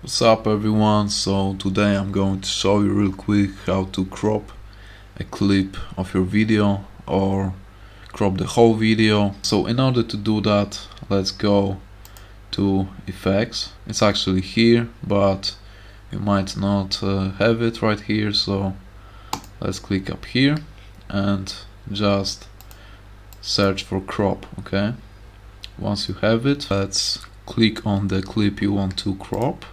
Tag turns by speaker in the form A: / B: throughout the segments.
A: What's up everyone? So today I'm going to show you real quick how to crop a clip of your video or crop the whole video. So in order to do that, let's go to effects. It's actually here, but you might not have it right here, so let's click up here and just search for crop. Okay, once you have it, let's click on the clip you want to crop.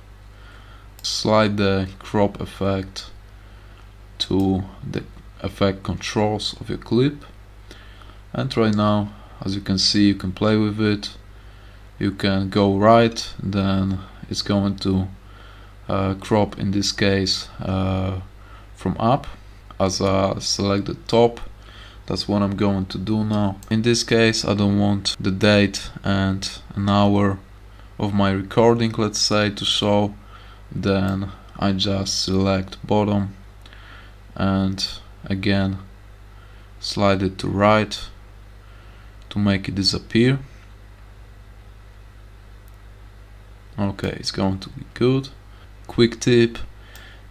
A: Slide the crop effect to the effect controls of your clip, and right now, as you can see, you can play with it. You can go right, then it's going to crop, in this case from up. As I select the top, that's what I'm going to do now. In this case, I don't want the date and an hour of my recording, let's say, to show. Then I just select bottom and again slide it to right to make it disappear. Okay, it's going to be good. Quick tip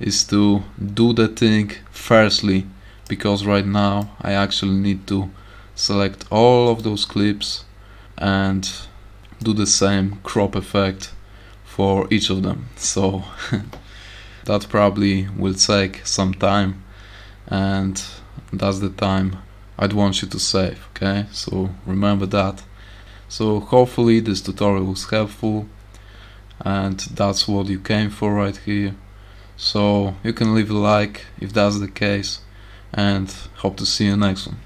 A: is to do the thing firstly, because right now I actually need to select all of those clips and do the same crop effect for each of them, so that probably will take some time, and that's the time I'd want you to save. Okay, so remember that. So hopefully this tutorial was helpful, and that's what you came for right here. So you can leave a like if that's the case, and hope to see you next one.